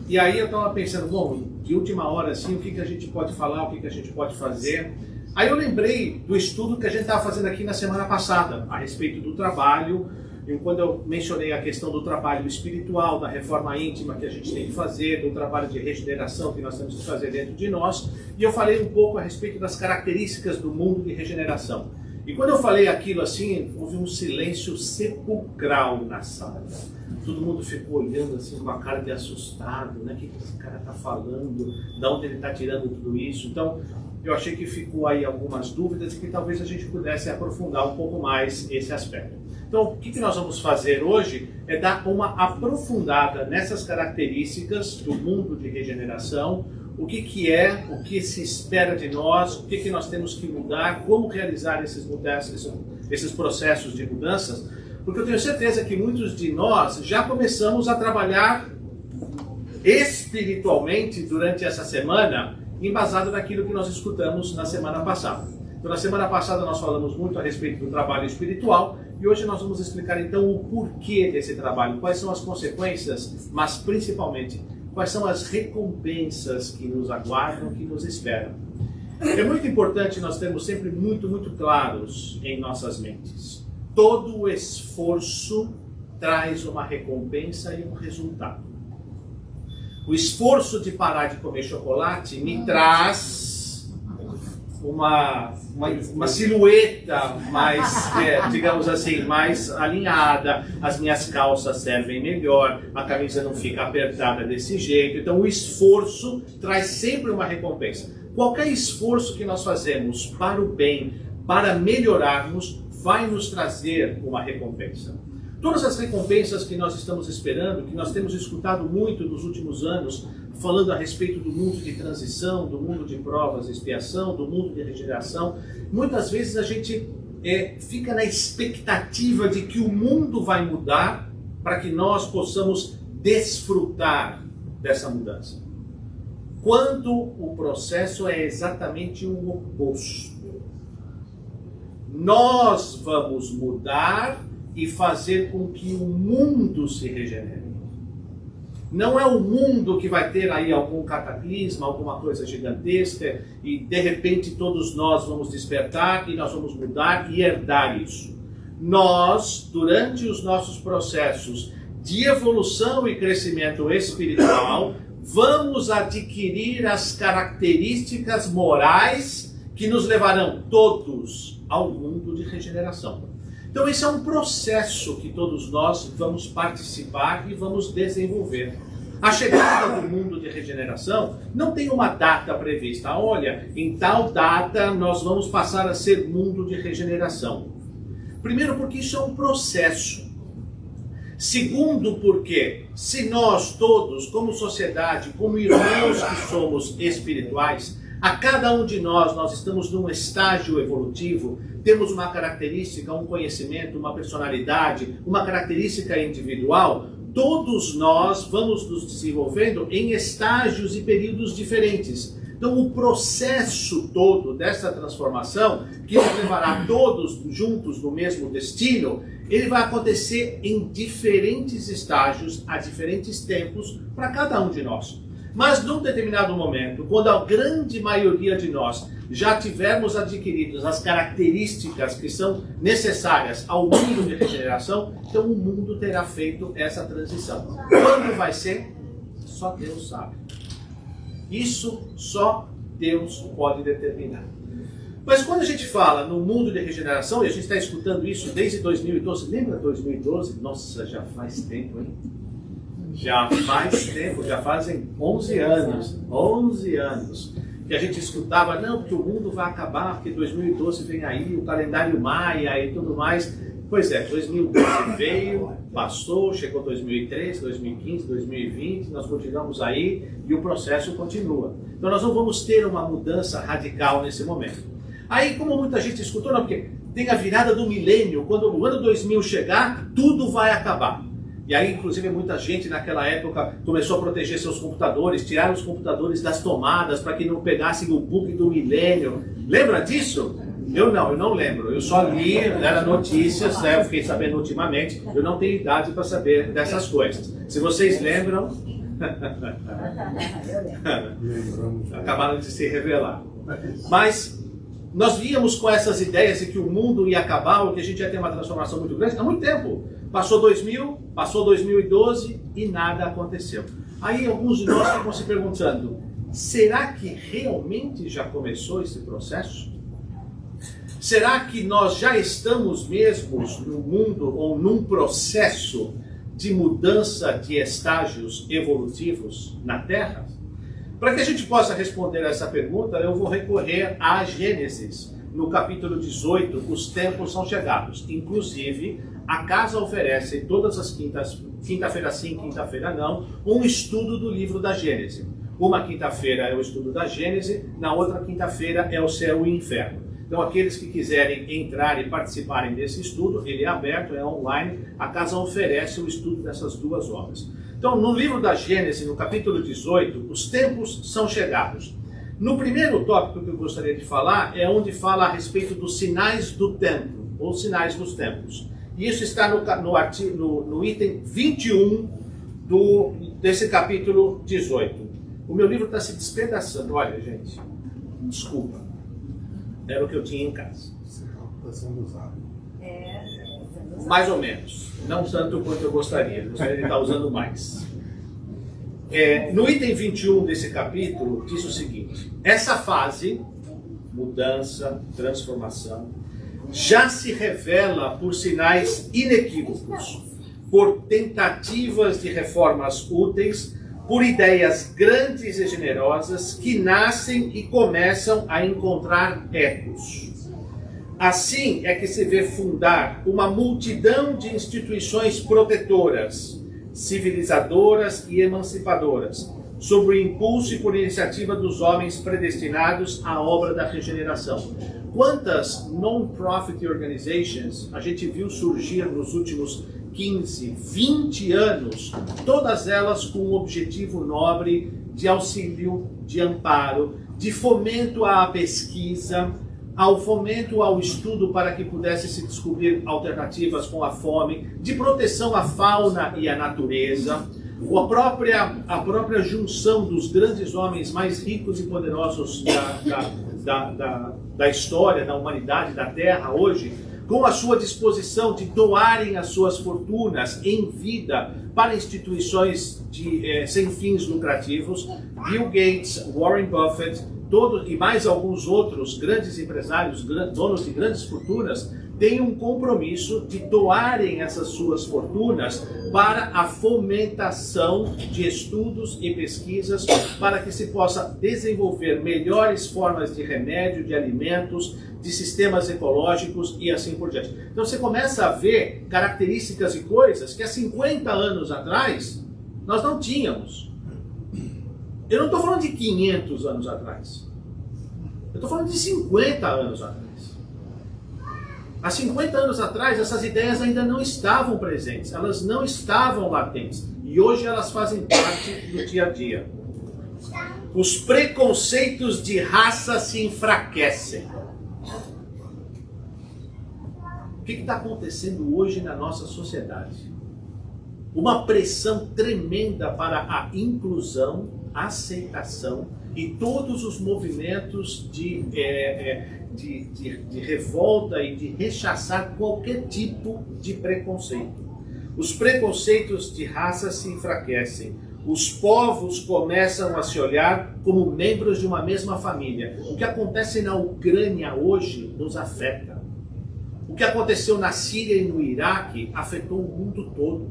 E aí eu estava pensando, bom, de última hora assim, o que a gente pode falar, o que a gente pode fazer. Aí eu lembrei do estudo que a gente estava fazendo aqui na semana passada, a respeito do trabalho, e quando eu mencionei a questão do trabalho espiritual, da reforma íntima que a gente tem que fazer, do trabalho de regeneração que nós temos que fazer dentro de nós, e eu falei um pouco a respeito das características do mundo de regeneração. E quando eu falei aquilo assim, houve um silêncio sepulcral na sala. Todo mundo ficou olhando assim com a cara de assustado, né? O que esse cara está falando? De onde ele está tirando tudo isso? Então, eu achei que ficou aí algumas dúvidas e que talvez a gente pudesse aprofundar um pouco mais esse aspecto. Então, o que nós vamos fazer hoje é dar uma aprofundada nessas características do mundo de regeneração, o que é, o que se espera de nós, o que nós temos que mudar, como realizar esses processos de mudanças, porque eu tenho certeza que muitos de nós já começamos a trabalhar espiritualmente durante essa semana, embasado naquilo que nós escutamos na semana passada. Então, na semana passada nós falamos muito a respeito do trabalho espiritual e hoje nós vamos explicar então o porquê desse trabalho, quais são as consequências, mas principalmente quais são as recompensas que nos aguardam, que nos esperam. É muito importante nós termos sempre muito claros em nossas mentes. Todo o esforço traz uma recompensa e um resultado. O esforço de parar de comer chocolate me traz uma silhueta mais, digamos assim, mais alinhada, as minhas calças servem melhor, a camisa não fica apertada desse jeito. Então o esforço traz sempre uma recompensa. Qualquer esforço que nós fazemos para o bem, para melhorarmos, vai nos trazer uma recompensa. Todas as recompensas que nós estamos esperando, que nós temos escutado muito nos últimos anos, falando a respeito do mundo de transição, do mundo de provas e expiação, do mundo de regeneração, muitas vezes a gente fica na expectativa de que o mundo vai mudar para que nós possamos desfrutar dessa mudança. Quando o processo é exatamente o oposto. Nós vamos mudar e fazer com que o mundo se regenere. Não é o mundo que vai ter aí algum cataclisma, alguma coisa gigantesca e de repente todos nós vamos despertar e nós vamos mudar e herdar isso. Nós, durante os nossos processos de evolução e crescimento espiritual, vamos adquirir as características morais que nos levarão todos ao mundo de regeneração. Então esse é um processo que todos nós vamos participar e vamos desenvolver. A chegada do mundo de regeneração não tem uma data prevista. Olha, em tal data nós vamos passar a ser mundo de regeneração. Primeiro porque isso é um processo. Segundo porque, se nós todos, como sociedade, como irmãos que somos espirituais, a cada um de nós estamos num estágio evolutivo, temos uma característica, um conhecimento, uma personalidade, uma característica individual, todos nós vamos nos desenvolvendo em estágios e períodos diferentes. Então o processo todo dessa transformação, que nos levará todos juntos no mesmo destino, ele vai acontecer em diferentes estágios, a diferentes tempos, para cada um de nós. Mas num determinado momento, quando a grande maioria de nós já tivermos adquirido as características que são necessárias ao mundo de regeneração, então o mundo terá feito essa transição. Quando vai ser? Só Deus sabe. Isso só Deus pode determinar. Mas quando a gente fala no mundo de regeneração, e a gente está escutando isso desde 2012, lembra 2012? Nossa, já faz tempo, hein? Já faz tempo, já fazem 11 anos que a gente escutava, não, porque o mundo vai acabar, porque 2012 vem aí, o calendário maia e tudo mais. Pois é, 2012 veio, passou, chegou 2013, 2015, 2020, nós continuamos aí e o processo continua. Então nós não vamos ter uma mudança radical nesse momento. Aí, como muita gente escutou, não, porque tem a virada do milênio, quando o ano 2000 chegar, tudo vai acabar. E aí, inclusive, muita gente naquela época começou a proteger seus computadores, tirar os computadores das tomadas para que não pegassem o bug do milênio. Lembra disso? Eu não lembro. Eu só li, era notícias, né? Eu fiquei sabendo ultimamente. Eu não tenho idade para saber dessas coisas. Se vocês lembram, acabaram de se revelar. Mas nós víamos com essas ideias de que o mundo ia acabar, ou que a gente ia ter uma transformação muito grande, há muito tempo. Passou 2000, passou 2012 e nada aconteceu. Aí alguns de nós ficam se perguntando, será que realmente já começou esse processo? Será que nós já estamos mesmos no mundo ou num processo de mudança de estágios evolutivos na Terra? Para que a gente possa responder essa pergunta, eu vou recorrer a Gênesis. No capítulo 18, os tempos são chegados. Inclusive, a casa oferece todas as quinta-feira sim, quinta-feira não, um estudo do livro da Gênesis. Uma quinta-feira é o estudo da Gênesis, na outra quinta-feira é o céu e o inferno. Então, aqueles que quiserem entrar e participarem desse estudo, ele é aberto, é online, a casa oferece o estudo dessas duas obras. Então, no livro da Gênesis, no capítulo 18, os tempos são chegados. No primeiro tópico que eu gostaria de falar, é onde fala a respeito dos sinais do tempo, ou sinais dos tempos. E isso está no item 21 desse capítulo 18. O meu livro está se despedaçando, olha, gente, desculpa. Era o que eu tinha em casa. Está sendo usado. Mais ou menos. Não tanto quanto eu gostaria. Eu gostaria de estar usando mais. No item 21 desse capítulo, diz o seguinte. Essa fase, mudança, transformação, já se revela por sinais inequívocos, por tentativas de reformas úteis, por ideias grandes e generosas que nascem e começam a encontrar ecos. Assim é que se vê fundar uma multidão de instituições protetoras, civilizadoras e emancipadoras, sob o impulso e por iniciativa dos homens predestinados à obra da regeneração. Quantas non-profit organizations a gente viu surgir nos últimos 15, 20 anos, todas elas com um objetivo nobre de auxílio, de amparo, de fomento à pesquisa, ao fomento ao estudo para que pudesse se descobrir alternativas com a fome, de proteção à fauna e à natureza, a própria junção dos grandes homens mais ricos e poderosos da história, da humanidade, da Terra hoje, com a sua disposição de doarem as suas fortunas em vida para instituições sem fins lucrativos. Bill Gates, Warren Buffett, e mais alguns outros grandes empresários, donos de grandes fortunas, têm um compromisso de doarem essas suas fortunas para a fomentação de estudos e pesquisas para que se possa desenvolver melhores formas de remédio, de alimentos, de sistemas ecológicos e assim por diante. Então você começa a ver características e coisas que há 50 anos atrás nós não tínhamos. Eu não estou falando de 500 anos atrás. Eu estou falando de 50 anos atrás. Há 50 anos atrás, essas ideias ainda não estavam presentes. Elas não estavam latentes. E hoje elas fazem parte do dia a dia. Os preconceitos de raça se enfraquecem. O que está acontecendo hoje na nossa sociedade? Uma pressão tremenda para a inclusão, aceitação e todos os movimentos de revolta e de rechaçar qualquer tipo de preconceito. Os preconceitos de raça se enfraquecem. Os povos começam a se olhar como membros de uma mesma família. O que acontece na Ucrânia hoje nos afeta. O que aconteceu na Síria e no Iraque afetou o mundo todo.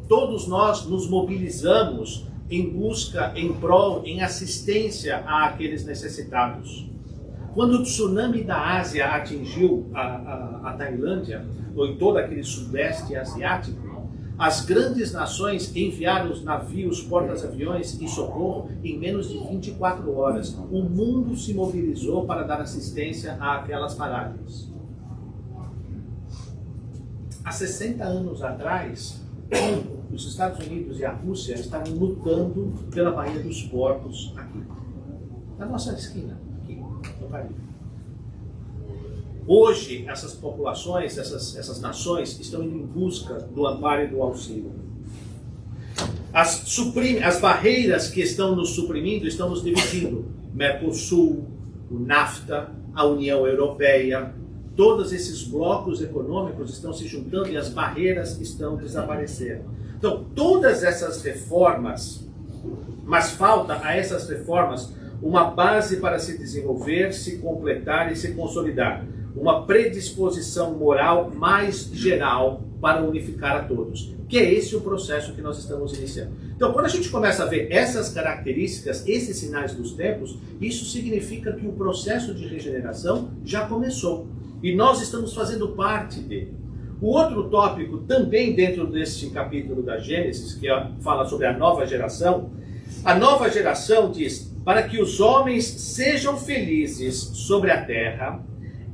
Todos nós nos mobilizamos em busca, em prol, em assistência àqueles necessitados. Quando o tsunami da Ásia atingiu a Tailândia, ou em todo aquele sudeste asiático, as grandes nações enviaram os navios, portas-aviões e socorro em menos de 24 horas. O mundo se mobilizou para dar assistência àquelas paragens. Há 60 anos atrás, os Estados Unidos e a Rússia estavam lutando pela Baía dos Porcos aqui, na nossa esquina, aqui no Caribe. Hoje, essas populações, essas nações estão indo em busca do amparo e do auxílio. As barreiras que estão nos suprimindo estão nos dividindo. Mercosul, o NAFTA, a União Europeia, todos esses blocos econômicos estão se juntando e as barreiras estão desaparecendo. Então, todas essas reformas, mas falta a essas reformas uma base para se desenvolver, se completar e se consolidar. Uma predisposição moral mais geral para unificar a todos. Que é esse o processo que nós estamos iniciando. Então, quando a gente começa a ver essas características, esses sinais dos tempos, isso significa que o processo de regeneração já começou. E nós estamos fazendo parte dele. O outro tópico, também dentro deste capítulo da Gênesis, que fala sobre a nova geração diz, para que os homens sejam felizes sobre a terra,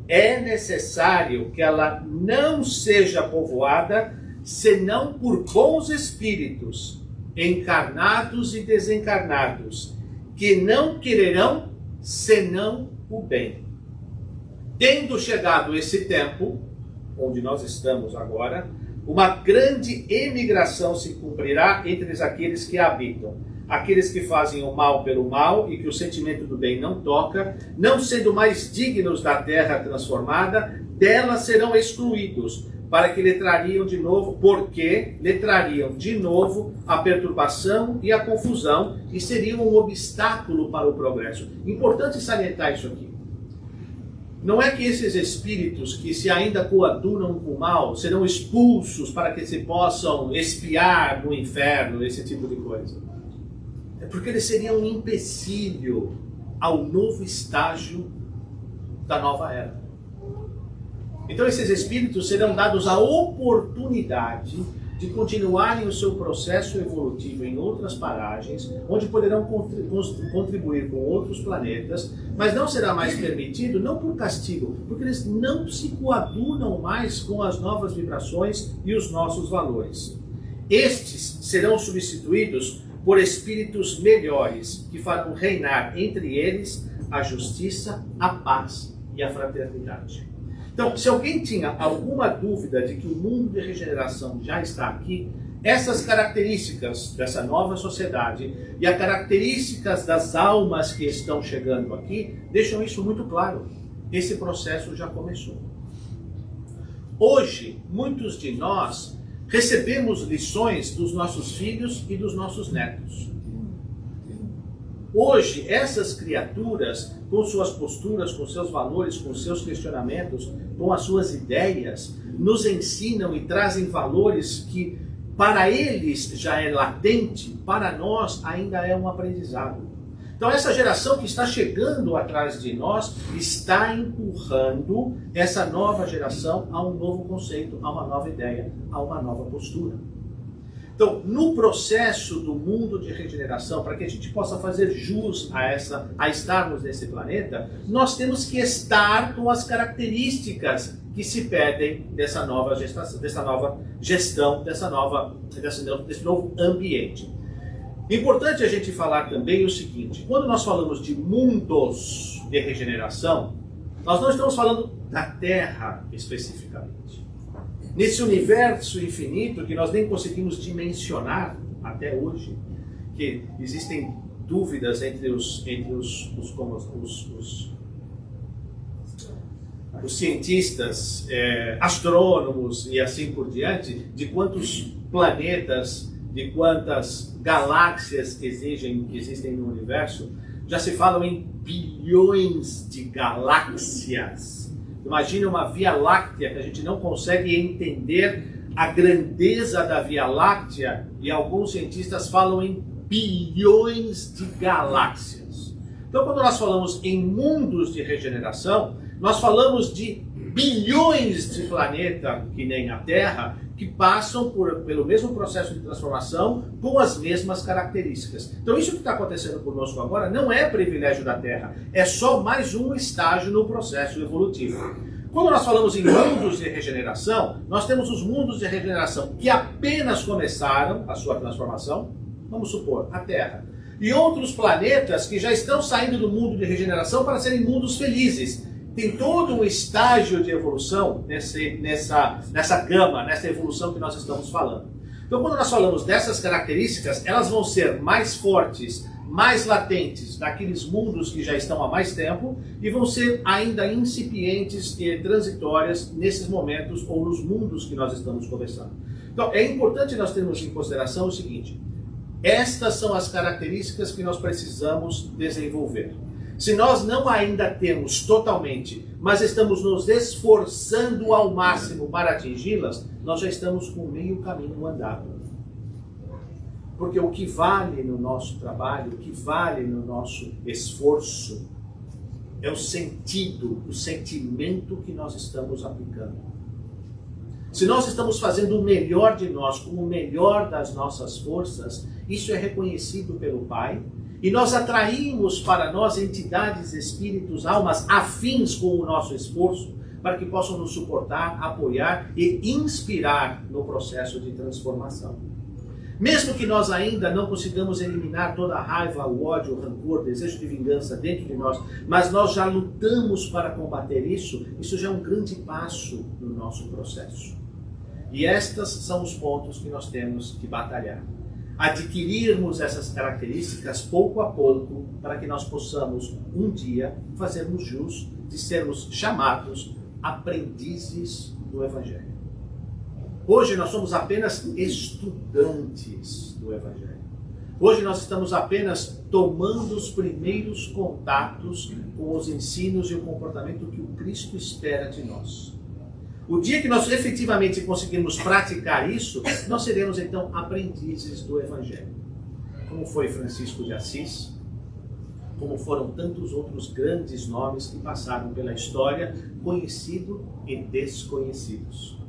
é necessário que ela não seja povoada, senão por bons espíritos, encarnados e desencarnados, que não quererão senão o bem. Tendo chegado esse tempo, onde nós estamos agora, uma grande emigração se cumprirá entre aqueles que a habitam. Aqueles que fazem o mal pelo mal e que o sentimento do bem não toca, não sendo mais dignos da terra transformada, dela serão excluídos, para que lhe trariam de novo, porque lhe trariam de novo a perturbação e a confusão e seriam um obstáculo para o progresso. Importante salientar isso aqui. Não é que esses espíritos que se ainda coadunam com o mal serão expulsos para que se possam espiar no inferno, esse tipo de coisa. É porque eles seriam um empecilho ao novo estágio da nova era. Então esses espíritos serão dados a oportunidade de continuarem o seu processo evolutivo em outras paragens, onde poderão contribuir com outros planetas, mas não será mais permitido, não por castigo, porque eles não se coadunam mais com as novas vibrações e os nossos valores. Estes serão substituídos por espíritos melhores, que farão reinar entre eles a justiça, a paz e a fraternidade. Então, se alguém tinha alguma dúvida de que o mundo de regeneração já está aqui, essas características dessa nova sociedade e as características das almas que estão chegando aqui, deixam isso muito claro. Esse processo já começou. Hoje, muitos de nós recebemos lições dos nossos filhos e dos nossos netos. Hoje, essas criaturas, com suas posturas, com seus valores, com seus questionamentos, com as suas ideias, nos ensinam e trazem valores que, para eles, já é latente, para nós ainda é um aprendizado. Então, essa geração que está chegando atrás de nós está empurrando essa nova geração a um novo conceito, a uma nova ideia, a uma nova postura. Então, no processo do mundo de regeneração, para que a gente possa fazer jus a estarmos nesse planeta, nós temos que estar com as características que se pedem dessa nova gestão, desse novo ambiente. Importante a gente falar também o seguinte: quando nós falamos de mundos de regeneração, nós não estamos falando da Terra especificamente. Nesse universo infinito que nós nem conseguimos dimensionar até hoje, que existem dúvidas entre os cientistas, astrônomos e assim por diante, de quantos planetas, de quantas galáxias existem no universo. Já se falam em bilhões de galáxias. Imagine uma Via Láctea que a gente não consegue entender a grandeza da Via Láctea, e alguns cientistas falam em bilhões de galáxias. Então, quando nós falamos em mundos de regeneração, nós falamos de bilhões de planetas, que nem a Terra, que passam pelo mesmo processo de transformação com as mesmas características. Então, isso que está acontecendo conosco agora não é privilégio da Terra, é só mais um estágio no processo evolutivo. Quando nós falamos em mundos de regeneração, nós temos os mundos de regeneração que apenas começaram a sua transformação, vamos supor, a Terra, e outros planetas que já estão saindo do mundo de regeneração para serem mundos felizes. Tem todo um estágio de evolução nessa gama, nessa evolução que nós estamos falando. Então, quando nós falamos dessas características, elas vão ser mais fortes, mais latentes naqueles mundos que já estão há mais tempo e vão ser ainda incipientes e transitórias nesses momentos ou nos mundos que nós estamos conversando. Então, é importante nós termos em consideração o seguinte: estas são as características que nós precisamos desenvolver. Se nós não ainda temos totalmente, mas estamos nos esforçando ao máximo para atingi-las, nós já estamos com meio caminho andado. Porque o que vale no nosso trabalho, o que vale no nosso esforço, é o sentido, o sentimento que nós estamos aplicando. Se nós estamos fazendo o melhor de nós, com o melhor das nossas forças, isso é reconhecido pelo Pai, e nós atraímos para nós entidades, espíritos, almas afins com o nosso esforço, para que possam nos suportar, apoiar e inspirar no processo de transformação. Mesmo que nós ainda não consigamos eliminar toda a raiva, o ódio, o rancor, o desejo de vingança dentro de nós, mas nós já lutamos para combater isso, isso já é um grande passo no nosso processo. E estes são os pontos que nós temos que batalhar. Adquirirmos essas características pouco a pouco, para que nós possamos um dia fazermos jus de sermos chamados aprendizes do Evangelho. Hoje nós somos apenas estudantes do Evangelho. Hoje nós estamos apenas tomando os primeiros contatos com os ensinos e o comportamento que o Cristo espera de nós. O dia que nós efetivamente conseguirmos praticar isso, nós seremos então aprendizes do Evangelho. Como foi Francisco de Assis, como foram tantos outros grandes nomes que passaram pela história, conhecidos e desconhecidos.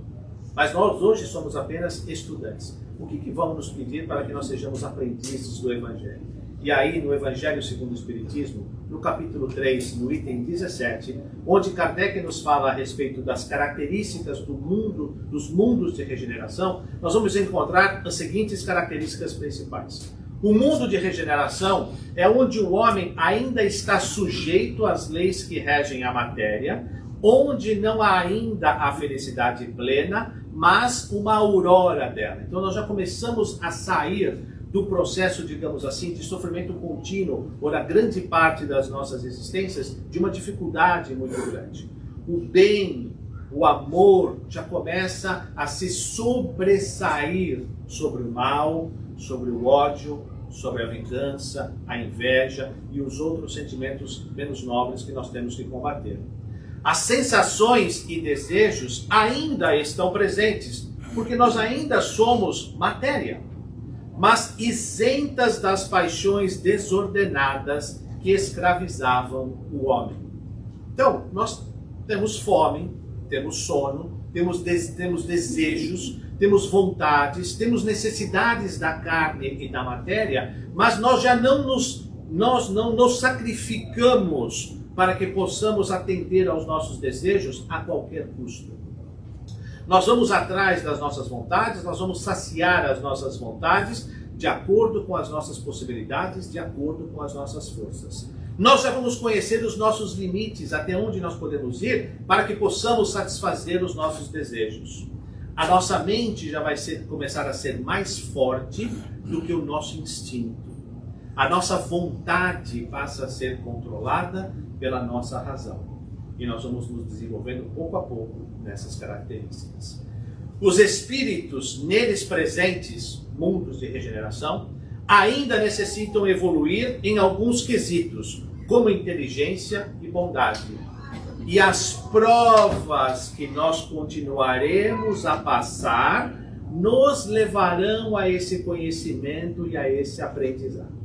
Mas nós hoje somos apenas estudantes. O que vão nos pedir para que nós sejamos aprendizes do Evangelho? E aí, no Evangelho segundo o Espiritismo, no capítulo 3, no item 17, onde Kardec nos fala a respeito das características do mundo, dos mundos de regeneração, nós vamos encontrar as seguintes características principais. O mundo de regeneração é onde o homem ainda está sujeito às leis que regem a matéria, onde não há ainda a felicidade plena, mas uma aurora dela. Então nós já começamos a sair do processo, digamos assim, de sofrimento contínuo, ou da grande parte das nossas existências, de uma dificuldade muito grande. O bem, o amor, já começa a se sobressair sobre o mal, sobre o ódio, sobre a vingança, a inveja e os outros sentimentos menos nobres que nós temos que combater. As sensações e desejos ainda estão presentes, porque nós ainda somos matéria, mas isentas das paixões desordenadas que escravizavam o homem. Então, nós temos fome, temos sono, temos desejos, temos vontades, temos necessidades da carne e da matéria, mas nós já não nos sacrificamos para que possamos atender aos nossos desejos a qualquer custo. Nós vamos atrás das nossas vontades, nós vamos saciar as nossas vontades de acordo com as nossas possibilidades, de acordo com as nossas forças. Nós já vamos conhecer os nossos limites, até onde nós podemos ir, para que possamos satisfazer os nossos desejos. A nossa mente já vai começar a ser mais forte do que o nosso instinto. A nossa vontade passa a ser controlada pela nossa razão. E nós vamos nos desenvolvendo pouco a pouco nessas características. Os espíritos neles presentes, mundos de regeneração, ainda necessitam evoluir em alguns quesitos, como inteligência e bondade. E as provas que nós continuaremos a passar nos levarão a esse conhecimento e a esse aprendizado.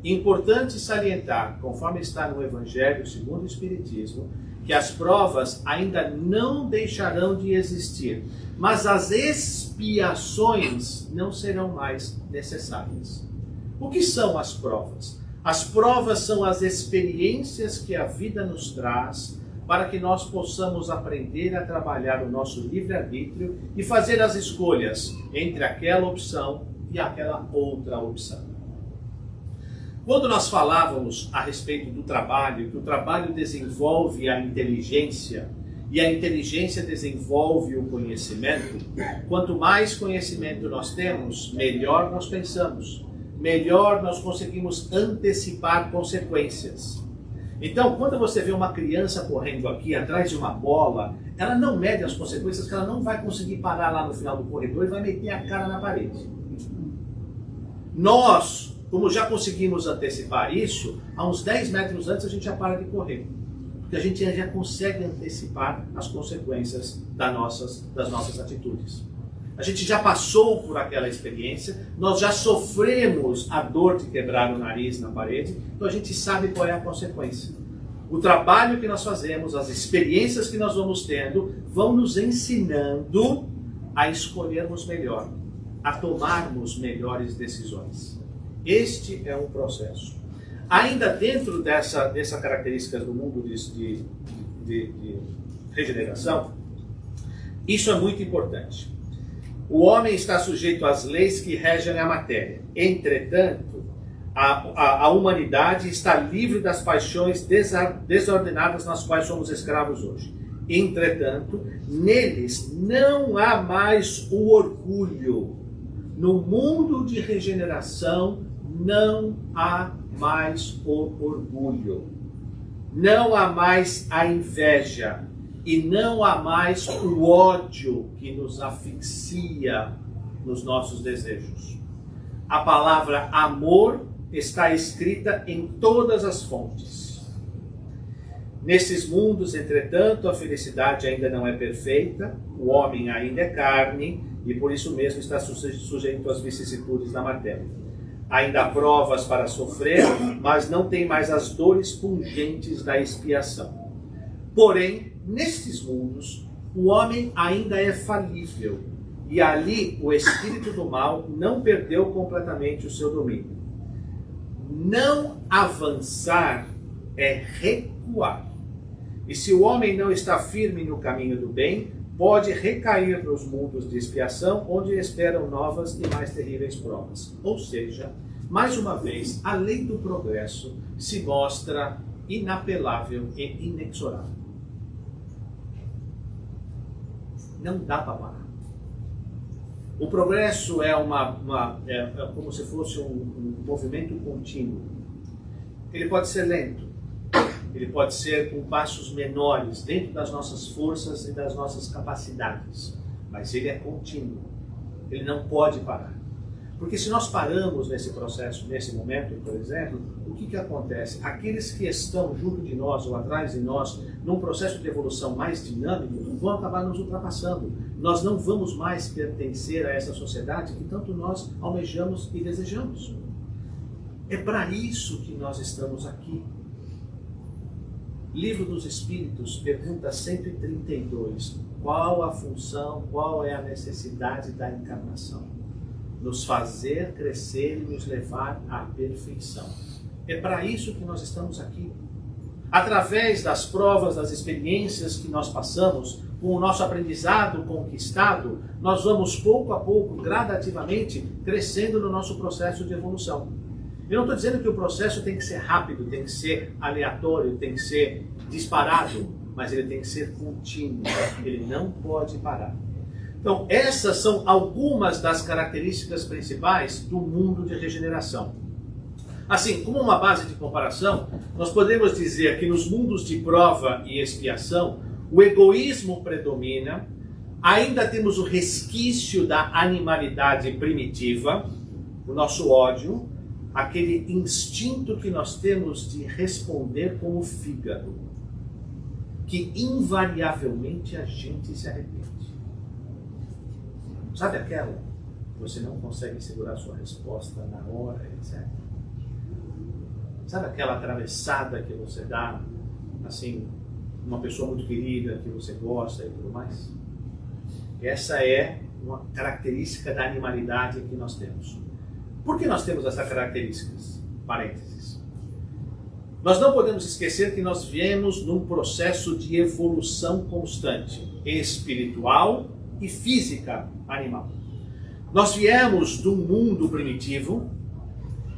Importante salientar, conforme está no Evangelho segundo o Espiritismo, que as provas ainda não deixarão de existir, mas as expiações não serão mais necessárias. O que são as provas? As provas são as experiências que a vida nos traz para que nós possamos aprender a trabalhar o nosso livre-arbítrio e fazer as escolhas entre aquela opção e aquela outra opção. Quando nós falávamos a respeito do trabalho, que o trabalho desenvolve a inteligência e a inteligência desenvolve o conhecimento, quanto mais conhecimento nós temos, melhor nós pensamos, melhor nós conseguimos antecipar consequências. Então, quando você vê uma criança correndo aqui atrás de uma bola, ela não mede as consequências, que ela não vai conseguir parar lá no final do corredor e vai meter a cara na parede. Nós, como já conseguimos antecipar isso, a uns 10 metros antes a gente já para de correr. Porque a gente já consegue antecipar as consequências das nossas atitudes. A gente já passou por aquela experiência, nós já sofremos a dor de quebrar o nariz na parede, então a gente sabe qual é a consequência. O trabalho que nós fazemos, as experiências que nós vamos tendo, vão nos ensinando a escolhermos melhor, a tomarmos melhores decisões. Este é um processo. Ainda dentro dessa característica do mundo de regeneração, isso é muito importante. O homem está sujeito às leis que regem a matéria. Entretanto, a humanidade está livre das paixões desordenadas nas quais somos escravos hoje. Entretanto, neles não há mais o orgulho. No mundo de regeneração não há mais o orgulho. Não há mais a inveja. E não há mais o ódio que nos asfixia nos nossos desejos. A palavra amor está escrita em todas as fontes. Nesses mundos, entretanto, a felicidade ainda não é perfeita, o homem ainda é carne e por isso mesmo está sujeito às vicissitudes da matéria. Ainda há provas para sofrer, mas não tem mais as dores pungentes da expiação. Porém, nestes mundos, o homem ainda é falível e ali o espírito do mal não perdeu completamente o seu domínio. Não avançar é recuar. E se o homem não está firme no caminho do bem, pode recair nos mundos de expiação, onde esperam novas e mais terríveis provas. Ou seja, mais uma vez, a lei do progresso se mostra inapelável e inexorável. Não dá para parar. O progresso é como se fosse um movimento contínuo. Ele pode ser lento, ele pode ser com passos menores, dentro das nossas forças e das nossas capacidades, mas ele é contínuo, ele não pode parar. Porque se nós paramos nesse processo, nesse momento, por exemplo, o que acontece? Aqueles que estão junto de nós ou atrás de nós, num processo de evolução mais dinâmico, vão acabar nos ultrapassando. Nós não vamos mais pertencer a essa sociedade que tanto nós almejamos e desejamos. É para isso que nós estamos aqui. Livro dos Espíritos, pergunta 132. Qual a função, qual é a necessidade da encarnação? Nos fazer crescer e nos levar à perfeição. É para isso que nós estamos aqui. Através das provas, das experiências que nós passamos, com o nosso aprendizado conquistado, nós vamos pouco a pouco, gradativamente, crescendo no nosso processo de evolução. Eu não estou dizendo que o processo tem que ser rápido, tem que ser aleatório, tem que ser disparado, mas ele tem que ser contínuo, ele não pode parar. Então, essas são algumas das características principais do mundo de regeneração. Assim, como uma base de comparação, nós podemos dizer que nos mundos de prova e expiação, o egoísmo predomina, ainda temos o resquício da animalidade primitiva, o nosso ódio, aquele instinto que nós temos de responder com o fígado, que invariavelmente a gente se arrepende. Sabe aquela? Você não consegue segurar sua resposta na hora, etc. Sabe aquela atravessada que você dá, assim, uma pessoa muito querida, que você gosta e tudo mais? Essa é uma característica da animalidade que nós temos. Por que nós temos essas características? Parênteses. Nós não podemos esquecer que nós viemos num processo de evolução constante, espiritual e física animal. Nós viemos do mundo primitivo,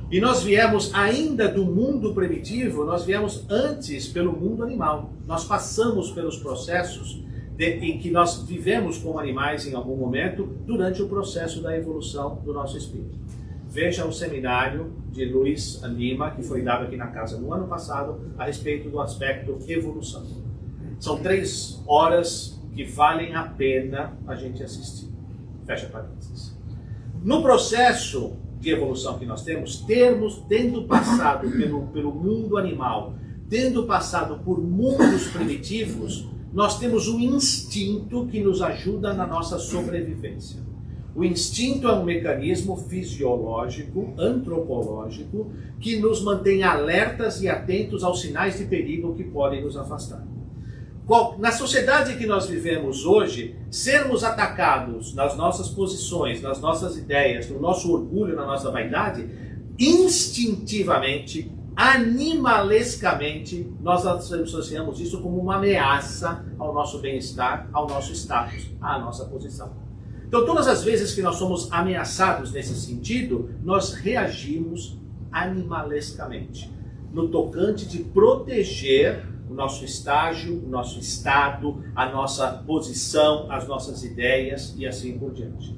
e nós viemos ainda do mundo primitivo, nós viemos antes pelo mundo animal. Nós passamos pelos processos em que nós vivemos como animais em algum momento durante o processo da evolução do nosso espírito. Veja o seminário de Luiz Lima, que foi dado aqui na casa no ano passado, a respeito do aspecto evolução. São 3 horas que valem a pena a gente assistir. Fecha parênteses. No processo de evolução que nós temos, tendo passado pelo mundo animal, tendo passado por mundos primitivos, nós temos um instinto que nos ajuda na nossa sobrevivência. O instinto é um mecanismo fisiológico, antropológico, que nos mantém alertas e atentos aos sinais de perigo que podem nos afastar. Na sociedade que nós vivemos hoje, sermos atacados nas nossas posições, nas nossas ideias, no nosso orgulho, na nossa vaidade, instintivamente, animalescamente, nós associamos isso como uma ameaça ao nosso bem-estar, ao nosso status, à nossa posição. Então, todas as vezes que nós somos ameaçados nesse sentido, nós reagimos animalescamente, no tocante de proteger o nosso estágio, o nosso estado, a nossa posição, as nossas ideias e assim por diante.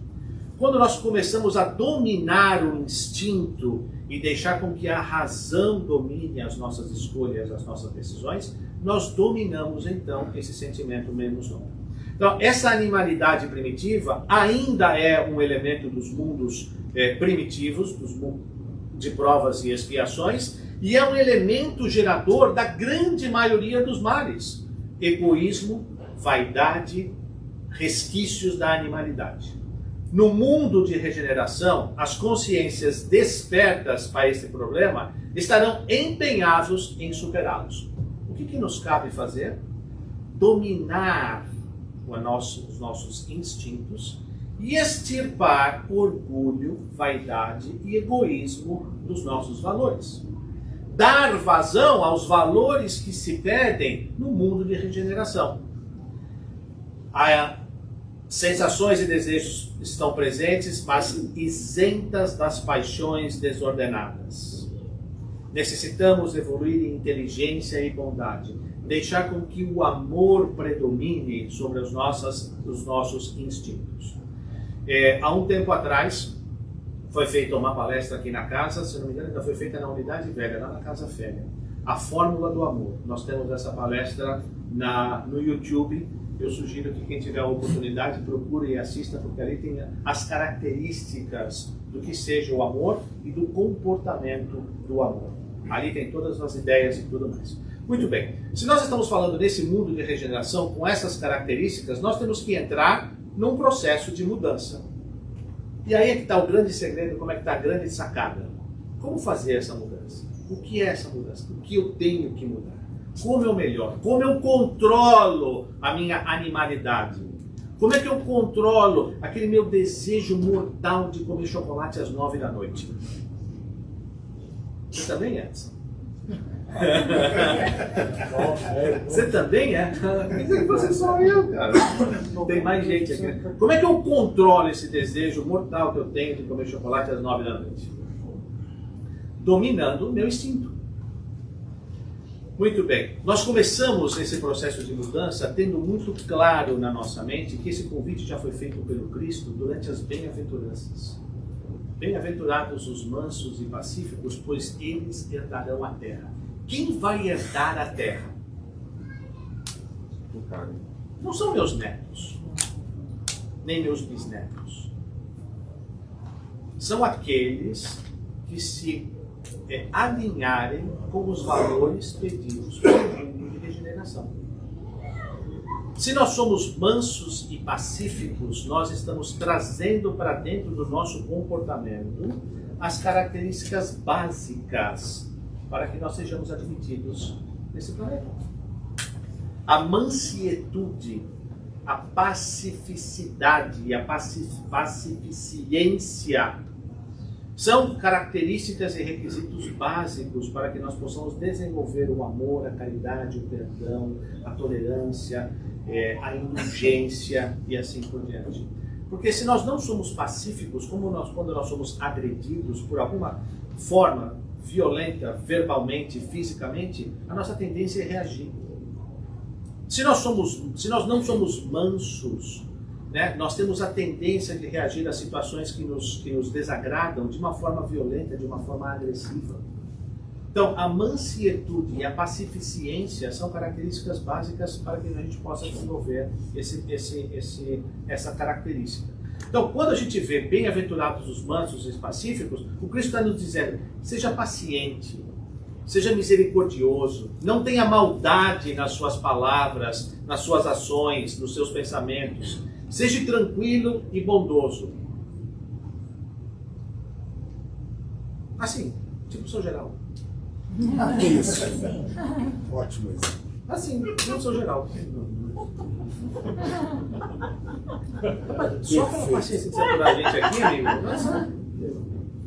Quando nós começamos a dominar o instinto e deixar com que a razão domine as nossas escolhas, as nossas decisões, nós dominamos então esse sentimento menos nobre. Então, essa animalidade primitiva ainda é um elemento dos mundos primitivos, dos mundos de provas e expiações, e é um elemento gerador da grande maioria dos males. Egoísmo, vaidade, resquícios da animalidade. No mundo de regeneração, as consciências despertas para esse problema estarão empenhados em superá-los. O que nos cabe fazer? Dominar os nossos instintos e extirpar orgulho, vaidade e egoísmo dos nossos valores. Dar vazão aos valores que se pedem no mundo de regeneração. Sensações e desejos estão presentes, mas isentas das paixões desordenadas. Necessitamos evoluir em inteligência e bondade, deixar com que o amor predomine sobre os nossos instintos. Há um tempo atrás, foi feita uma palestra aqui na casa, se não me engano, ainda foi feita na Unidade Velha, lá na Casa Velha. A Fórmula do Amor. Nós temos essa palestra no YouTube. Eu sugiro que quem tiver a oportunidade procure e assista, porque ali tem as características do que seja o amor e do comportamento do amor. Ali tem todas as ideias e tudo mais. Muito bem. Se nós estamos falando desse mundo de regeneração com essas características, nós temos que entrar num processo de mudança. E aí é que está o grande segredo, como é que está a grande sacada. Como fazer essa mudança? O que é essa mudança? O que eu tenho que mudar? Como eu melhoro? Como eu controlo a minha animalidade? Como é que eu controlo aquele meu desejo mortal de comer chocolate às 9 da noite? Você também é? Você também é? Você só eu, cara. Tem mais gente aqui. Como é que eu controlo esse desejo mortal que eu tenho de comer chocolate às 9 da noite? Dominando o meu instinto. Muito bem. Nós começamos esse processo de mudança tendo muito claro na nossa mente que esse convite já foi feito pelo Cristo durante as bem-aventuranças. Bem-aventurados os mansos e pacíficos, pois eles herdarão a terra. Quem vai herdar a terra? Não são meus netos, nem meus bisnetos. São aqueles que se alinharem com os valores pedidos pelo mundo de regeneração. Se nós somos mansos e pacíficos, nós estamos trazendo para dentro do nosso comportamento as características básicas para que nós sejamos admitidos nesse planeta. A mansietude, a pacificidade e a pacificiência são características e requisitos básicos para que nós possamos desenvolver o amor, a caridade, o perdão, a tolerância, a indulgência e assim por diante. Porque se nós não somos pacíficos, quando nós somos agredidos por alguma forma violenta, verbalmente, fisicamente, a nossa tendência é reagir. Se nós não somos mansos, né, nós temos a tendência de reagir a situações que nos desagradam de uma forma violenta, de uma forma agressiva. Então, a mansietude e a pacificiência são características básicas para que a gente possa desenvolver essa característica. Então, quando a gente vê bem-aventurados os mansos e os pacíficos, o Cristo está nos dizendo, seja paciente, seja misericordioso, não tenha maldade nas suas palavras, nas suas ações, nos seus pensamentos. Seja tranquilo e bondoso. Assim, tipo o seu geral. Isso. Ótimo isso. Assim, tipo o seu geral. Só pela paciência de você aturar a gente aqui, amigo,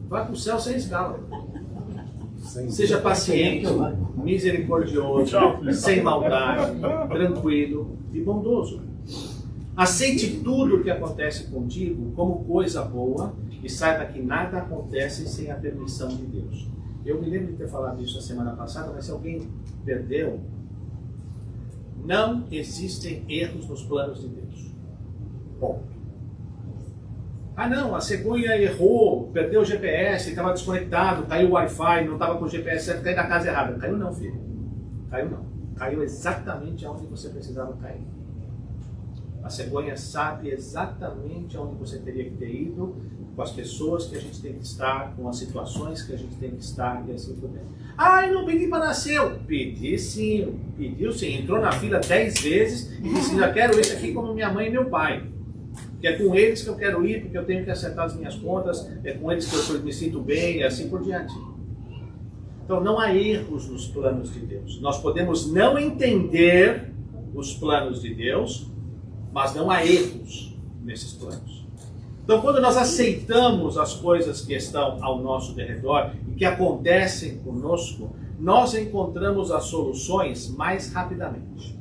vai pro céu sem escala. Seja paciente, misericordioso, sem maldade, tranquilo e bondoso. Aceite tudo o que acontece contigo como coisa boa e saiba que nada acontece sem a permissão de Deus. Eu me lembro de ter falado isso a semana passada, mas se alguém perdeu, não existem erros nos planos de Deus. Ponto. Ah não, a cegonha errou, perdeu o GPS, estava desconectado, caiu o Wi-Fi, não estava com o GPS certo, caiu na casa errada. Caiu não, filho. Caiu não. Caiu exatamente onde você precisava cair. A cegonha sabe exatamente onde você teria que ter ido, com as pessoas que a gente tem que estar, com as situações que a gente tem que estar e assim por diante. Ah, eu não pedi para nascer. Pedi sim, pediu sim. Entrou na fila 10 vezes e disse, já quero esse aqui como minha mãe e meu pai. Que é com eles que eu quero ir, porque eu tenho que acertar as minhas contas, é com eles que eu me sinto bem e assim por diante. Então não há erros nos planos de Deus. Nós podemos não entender os planos de Deus, mas não há erros nesses planos. Então, quando nós aceitamos as coisas que estão ao nosso derredor e que acontecem conosco, nós encontramos as soluções mais rapidamente.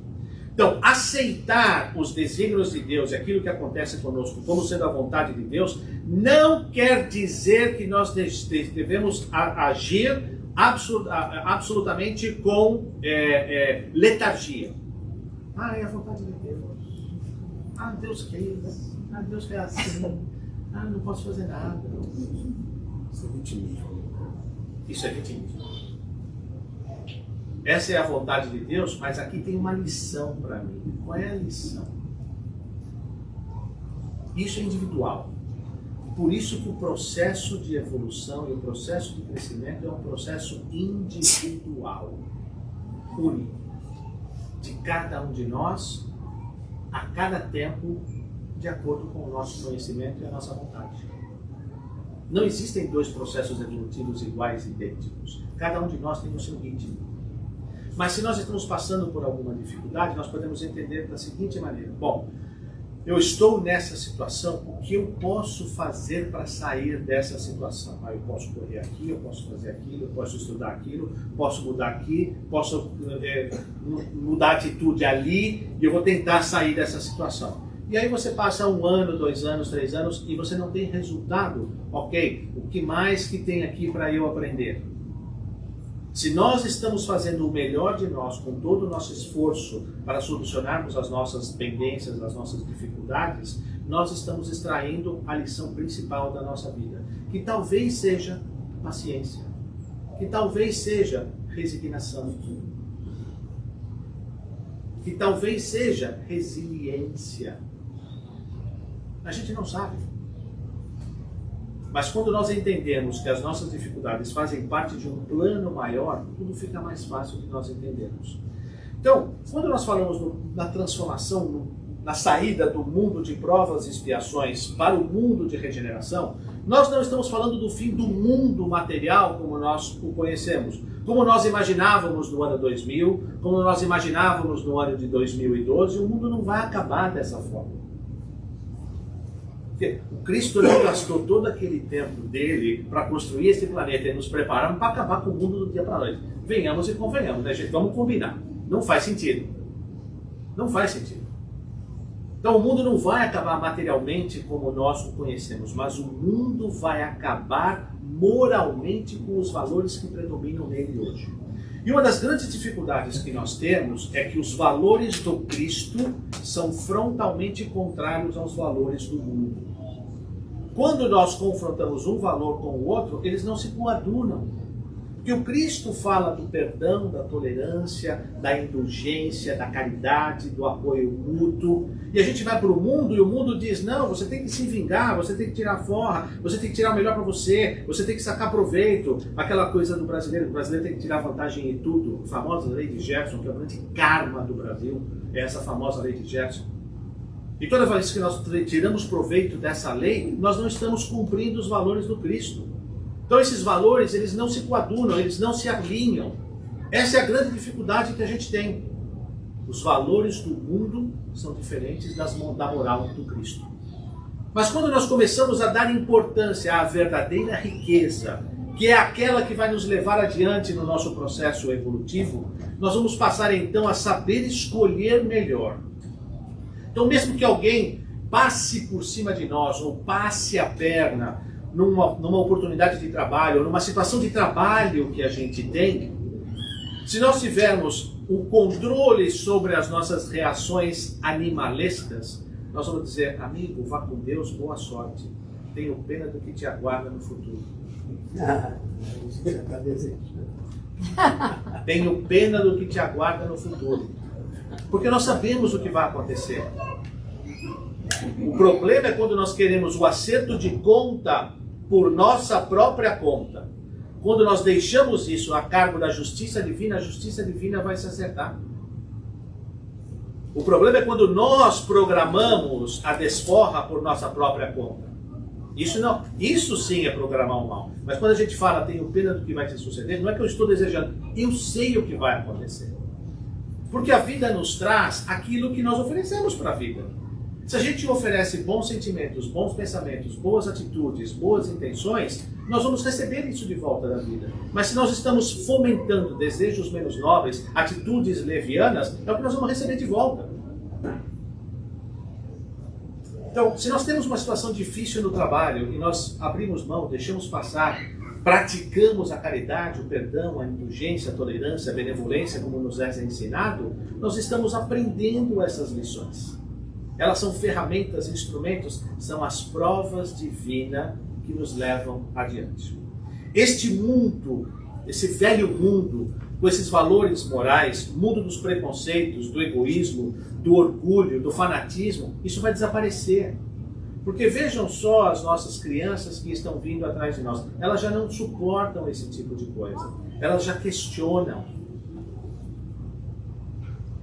Então, aceitar os desígnios de Deus e aquilo que acontece conosco como sendo a vontade de Deus, não quer dizer que nós devemos agir absolutamente com letargia. Ah, é a vontade de Deus. Ah, Deus quis. Ah, Deus quer assim. Ah, não posso fazer nada. Isso é vitimismo. Isso é vitimismo. Essa é a vontade de Deus, mas aqui tem uma lição para mim. Qual é a lição? Isso é individual. Por isso que o processo de evolução e o processo de crescimento é um processo individual, único, de cada um de nós, a cada tempo, de acordo com o nosso conhecimento e a nossa vontade. Não existem dois processos evolutivos iguais e idênticos. Cada um de nós tem o seu ritmo. Mas se nós estamos passando por alguma dificuldade, nós podemos entender da seguinte maneira. Bom, eu estou nessa situação, o que eu posso fazer para sair dessa situação? Eu posso correr aqui, eu posso fazer aquilo, eu posso estudar aquilo, posso mudar aqui, posso mudar a atitude ali e eu vou tentar sair dessa situação. E aí você passa 1 ano, 2 anos, 3 anos e você não tem resultado. Ok, o que mais que tem aqui para eu aprender? Se nós estamos fazendo o melhor de nós com todo o nosso esforço para solucionarmos as nossas pendências, as nossas dificuldades, nós estamos extraindo a lição principal da nossa vida, que talvez seja paciência, que talvez seja resignação, que talvez seja resiliência. A gente não sabe. Mas quando nós entendemos que as nossas dificuldades fazem parte de um plano maior, tudo fica mais fácil de nós entendermos. Então, quando nós falamos na transformação, na saída do mundo de provas e expiações para o mundo de regeneração, Nós não estamos falando do fim do mundo material como nós o conhecemos, como nós imaginávamos no ano 2000, como nós imaginávamos no ano de 2012. O mundo não vai acabar dessa forma. Porque o Cristo não gastou todo aquele tempo dele para construir esse planeta e nos preparar para acabar com o mundo do dia para a noite. Venhamos e convenhamos, né, gente? Vamos combinar. Não faz sentido. Não faz sentido. Então o mundo não vai acabar materialmente como nós o conhecemos, mas o mundo vai acabar moralmente com os valores que predominam nele hoje. E uma das grandes dificuldades que nós temos é que os valores do Cristo são frontalmente contrários aos valores do mundo. Quando nós confrontamos um valor com o outro, eles não se coadunam. Porque o Cristo fala do perdão, da tolerância, da indulgência, da caridade, do apoio mútuo. E a gente vai para o mundo e o mundo diz, não, você tem que se vingar, você tem que tirar forra, você tem que tirar o melhor para você, você tem que sacar proveito. Aquela coisa do brasileiro, o brasileiro tem que tirar vantagem em tudo. A famosa lei de Jefferson, que é o grande karma do Brasil, é essa famosa lei de Jefferson. E toda vez que nós tiramos proveito dessa lei, nós não estamos cumprindo os valores do Cristo. Então esses valores, eles não se coadunam, eles não se alinham. Essa é a grande dificuldade que a gente tem. Os valores do mundo são diferentes da moral do Cristo. Mas quando nós começamos a dar importância à verdadeira riqueza, que é aquela que vai nos levar adiante no nosso processo evolutivo, nós vamos passar então a saber escolher melhor. Então mesmo que alguém passe por cima de nós, ou passe a perna, numa oportunidade de trabalho, ou numa situação de trabalho que a gente tem, se nós tivermos o controle sobre as nossas reações animalescas, nós vamos dizer, amigo, vá com Deus, boa sorte. Tenho pena do que te aguarda no futuro. Tenho pena do que te aguarda no futuro. Porque nós sabemos o que vai acontecer. O problema é quando nós queremos o acerto de conta por nossa própria conta. Quando nós deixamos isso a cargo da justiça divina, a justiça divina vai se acertar. O problema é quando nós programamos a desforra por nossa própria conta. Isso sim é programar o mal. Mas quando a gente fala, tenho pena do que vai te suceder, não é que eu estou desejando, eu sei o que vai acontecer. Porque a vida nos traz aquilo que nós oferecemos para a vida. Se a gente oferece bons sentimentos, bons pensamentos, boas atitudes, boas intenções, nós vamos receber isso de volta da vida. Mas se nós estamos fomentando desejos menos nobres, atitudes levianas, é o que nós vamos receber de volta. Então, se nós temos uma situação difícil no trabalho e nós abrimos mão, deixamos passar, praticamos a caridade, o perdão, a indulgência, a tolerância, a benevolência, como nos é ensinado, nós estamos aprendendo essas lições. Elas são ferramentas, instrumentos, são as provas divinas que nos levam adiante. Este mundo, esse velho mundo, com esses valores morais, mundo dos preconceitos, do egoísmo, do orgulho, do fanatismo, isso vai desaparecer. Porque vejam só as nossas crianças que estão vindo atrás de nós. Elas já não suportam esse tipo de coisa. Elas já questionam.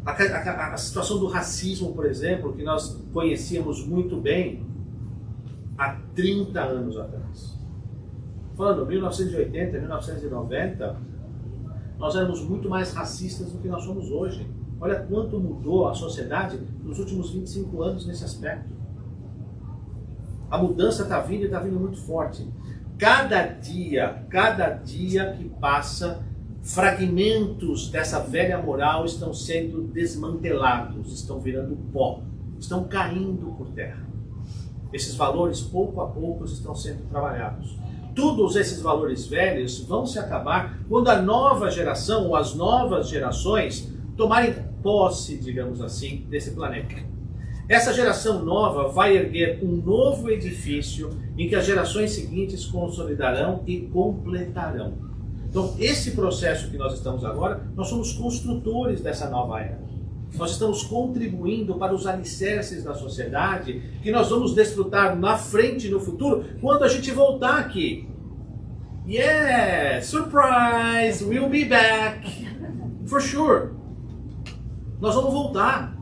A situação do racismo, por exemplo, que nós conhecíamos muito bem há 30 anos atrás. Falando 1980, 1990, nós éramos muito mais racistas do que nós somos hoje. Olha quanto mudou a sociedade nos últimos 25 anos nesse aspecto. A mudança está vindo e está vindo muito forte. Cada dia que passa, fragmentos dessa velha moral estão sendo desmantelados, estão virando pó, estão caindo por terra. Esses valores, pouco a pouco, estão sendo trabalhados. Todos esses valores velhos vão se acabar quando a nova geração ou as novas gerações tomarem posse, digamos assim, desse planeta. Essa geração nova vai erguer um novo edifício em que as gerações seguintes consolidarão e completarão. Então, esse processo que nós estamos agora, nós somos construtores dessa nova era. Nós estamos contribuindo para os alicerces da sociedade que nós vamos desfrutar na frente, no futuro, quando a gente voltar aqui. Yeah! Surprise! We'll be back! For sure! Nós vamos voltar.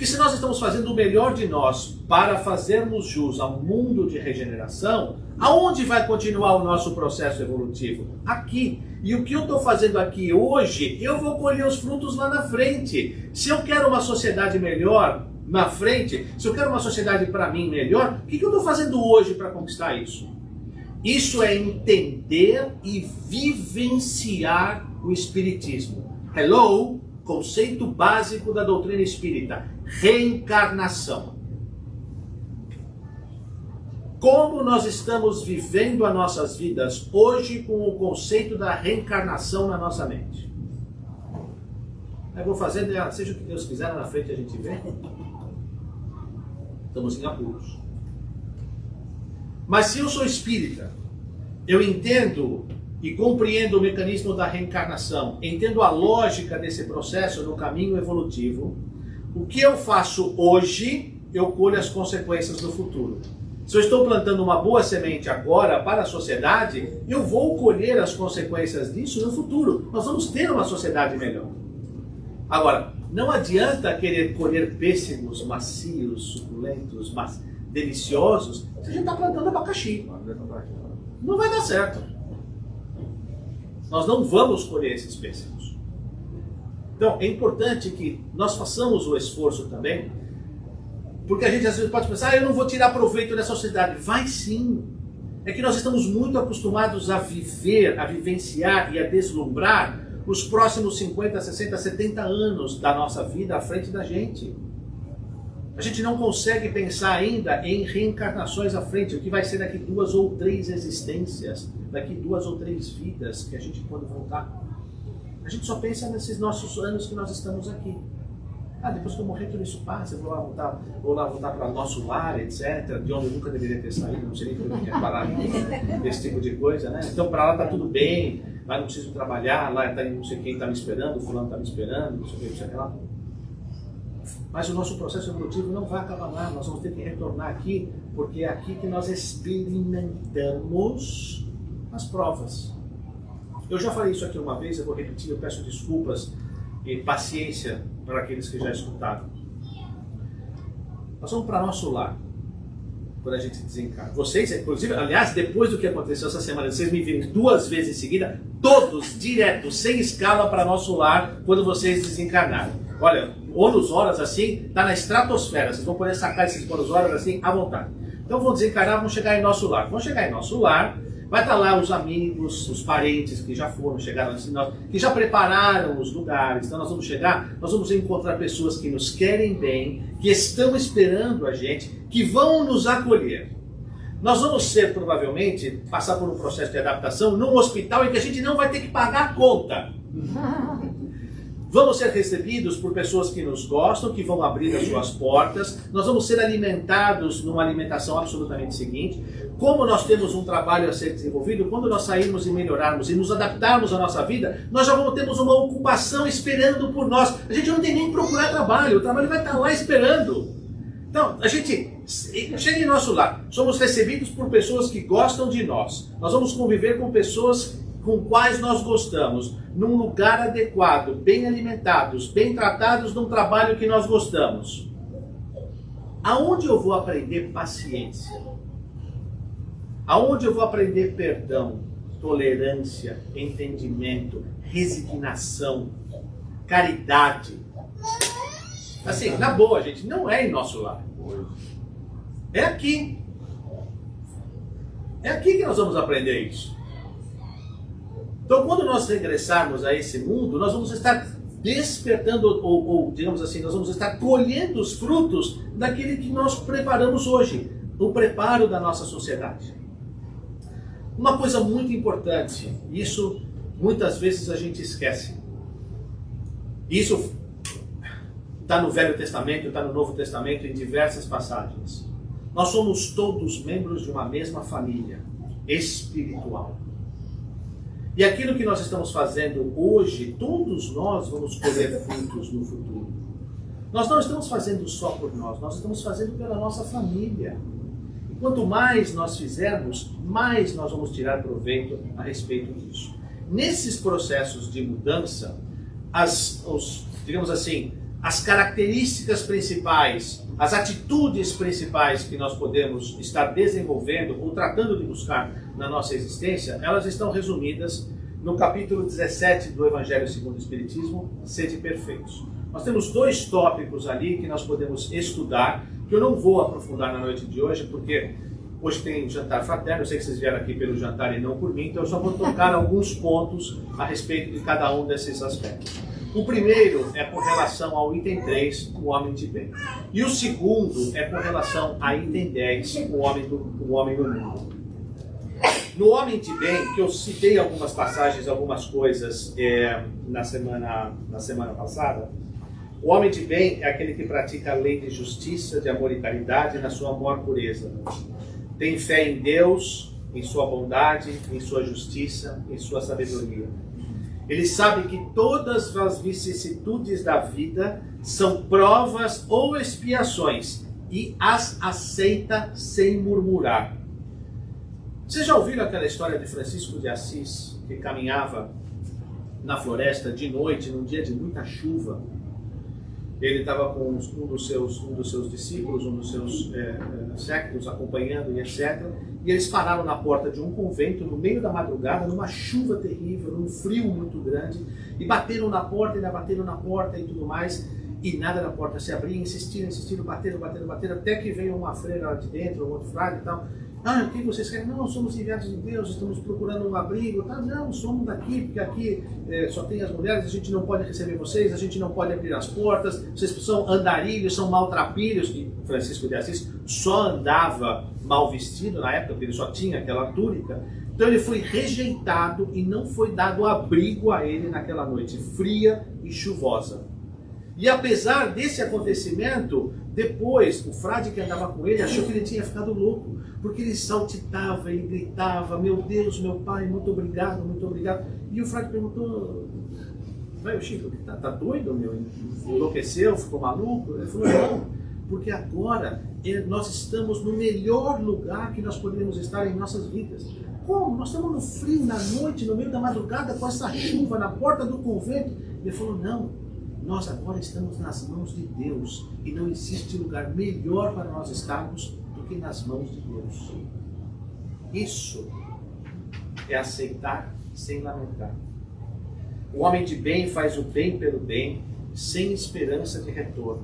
Porque se nós estamos fazendo o melhor de nós para fazermos jus a um mundo de regeneração, aonde vai continuar o nosso processo evolutivo? Aqui. E o que eu estou fazendo aqui hoje, eu vou colher os frutos lá na frente. Se eu quero uma sociedade melhor na frente, se eu quero uma sociedade para mim melhor, o que eu estou fazendo hoje para conquistar isso? Isso é entender e vivenciar o Espiritismo. Hello, conceito básico da doutrina espírita: reencarnação. Como nós estamos vivendo as nossas vidas hoje com o conceito da reencarnação na nossa mente? Eu vou fazendo, seja o que Deus quiser, na frente a gente vê. Estamos em apuros. Mas se eu sou espírita, eu entendo e compreendo o mecanismo da reencarnação, entendo a lógica desse processo no caminho evolutivo, o que eu faço hoje, eu colho as consequências no futuro. Se eu estou plantando uma boa semente agora para a sociedade, eu vou colher as consequências disso no futuro. Nós vamos ter uma sociedade melhor. Agora, não adianta querer colher pêssegos macios, suculentos, deliciosos, se a gente está plantando abacaxi. Não vai dar certo. Nós não vamos colher esses pêssegos. Então, é importante que nós façamos o esforço também, porque a gente às vezes pode pensar, eu não vou tirar proveito dessa sociedade. Vai sim. É que nós estamos muito acostumados a viver, a vivenciar e a deslumbrar os próximos 50, 60, 70 anos da nossa vida à frente da gente. A gente não consegue pensar ainda em reencarnações à frente, o que vai ser daqui 2 ou 3 existências, daqui 2 ou 3 vidas que a gente pode voltar. A gente só pensa nesses nossos anos que nós estamos aqui. Depois que eu morrer tudo isso passa, eu vou lá voltar para o nosso lar, etc., de onde eu nunca deveria ter saído, não sei nem como eu tinha falado desse tipo de coisa, né? Então para lá está tudo bem, lá não preciso trabalhar, lá tá, não sei quem está me esperando, o fulano está me esperando, não sei o que, não sei lá. Mas o nosso processo evolutivo não vai acabar lá, nós vamos ter que retornar aqui, porque é aqui que nós experimentamos as provas. Eu já falei isso aqui uma vez, eu vou repetir, eu peço desculpas e paciência para aqueles que já escutaram. Nós vamos para nosso lar, quando a gente desencarna. Vocês, inclusive, aliás, depois do que aconteceu essa semana, vocês me viram 2 vezes em seguida, todos direto, sem escala, para nosso lar, quando vocês desencarnaram. Olha, ônus horas assim, está na estratosfera, vocês vão poder sacar esses ônus horas assim, à vontade. Então vão desencarnar, vão chegar em nosso lar. Vão chegar em nosso lar, vai estar lá os amigos, os parentes que já foram, chegaram assim, que já prepararam os lugares. Então nós vamos chegar, nós vamos encontrar pessoas que nos querem bem, que estão esperando a gente, que vão nos acolher. Nós vamos ser, provavelmente, passar por um processo de adaptação num hospital em que a gente não vai ter que pagar a conta. Vamos ser recebidos por pessoas que nos gostam, que vão abrir as suas portas. Nós vamos ser alimentados numa alimentação absolutamente seguinte. Como nós temos um trabalho a ser desenvolvido, quando nós sairmos e melhorarmos e nos adaptarmos à nossa vida, nós já vamos ter uma ocupação esperando por nós. A gente não tem nem que procurar trabalho, o trabalho vai estar lá esperando. Então, a gente chega em nosso lar, somos recebidos por pessoas que gostam de nós. Nós vamos conviver com pessoas com quais nós gostamos, num lugar adequado, bem alimentados, bem tratados, num trabalho que nós gostamos. Aonde eu vou aprender paciência? Aonde eu vou aprender perdão, tolerância, entendimento, resignação, caridade? Assim, na boa, gente, não é em nosso lar. É aqui. É aqui que nós vamos aprender isso. Então, quando nós regressarmos a esse mundo, nós vamos estar despertando, ou digamos assim, nós vamos estar colhendo os frutos daquele que nós preparamos hoje, o preparo da nossa sociedade. Uma coisa muito importante, isso muitas vezes a gente esquece. Isso está no Velho Testamento, está no Novo Testamento, em diversas passagens. Nós somos todos membros de uma mesma família espiritual. E aquilo que nós estamos fazendo hoje, todos nós vamos colher frutos no futuro. Nós não estamos fazendo só por nós estamos fazendo pela nossa família. E quanto mais nós fizermos, mais nós vamos tirar proveito a respeito disso. Nesses processos de mudança, digamos assim, as características principais, as atitudes principais que nós podemos estar desenvolvendo ou tratando de buscar na nossa existência, elas estão resumidas no capítulo 17 do Evangelho segundo o Espiritismo, Sede Perfeitos. Nós temos 2 tópicos ali que nós podemos estudar, que eu não vou aprofundar na noite de hoje, porque hoje tem jantar fraterno, eu sei que vocês vieram aqui pelo jantar e não por mim, então eu só vou tocar alguns pontos a respeito de cada um desses aspectos. O primeiro é com relação ao item 3, o homem de bem. E o segundo é com relação a item 10, o homem do mundo. No homem de bem, que eu citei algumas passagens, algumas coisas na semana passada, o homem de bem é aquele que pratica a lei de justiça, de amor e caridade na sua maior pureza. Tem fé em Deus, em sua bondade, em sua justiça, em sua sabedoria. Ele sabe que todas as vicissitudes da vida são provas ou expiações e as aceita sem murmurar. Vocês já ouviram aquela história de Francisco de Assis, que caminhava na floresta de noite, num dia de muita chuva? Ele estava com um dos seus discípulos, um dos seus séculos, acompanhando e etc. E eles pararam na porta de um convento, no meio da madrugada, numa chuva terrível, num frio muito grande, e bateram na porta, e tudo mais, e nada da porta se abria, insistiram, bateram, até que veio uma freira lá de dentro, um outro frade e tal. Ah, o que vocês querem? Não, somos enviados de Deus, estamos procurando um abrigo. Tá? Não, somos daqui, porque aqui só tem as mulheres, a gente não pode receber vocês, a gente não pode abrir as portas, vocês são andarilhos, são maltrapilhos. E Francisco de Assis só andava mal vestido na época, porque ele só tinha aquela túnica. Então ele foi rejeitado e não foi dado abrigo a ele naquela noite fria e chuvosa. E apesar desse acontecimento, depois o frade que andava com ele achou que ele tinha ficado louco, porque ele saltitava, ele gritava: meu Deus, meu Pai, muito obrigado, muito obrigado. E o frade perguntou: velho Chico, tá doido, meu? Enlouqueceu, ficou maluco? Ele falou: não, porque agora nós estamos no melhor lugar que nós poderíamos estar em nossas vidas. Como? Nós estamos no frio, na noite, no meio da madrugada, com essa chuva na porta do convento. Ele falou: não, nós agora estamos nas mãos de Deus e não existe lugar melhor para nós estarmos do que nas mãos de Deus. Isso é aceitar sem lamentar. O homem de bem faz o bem pelo bem, sem esperança de retorno.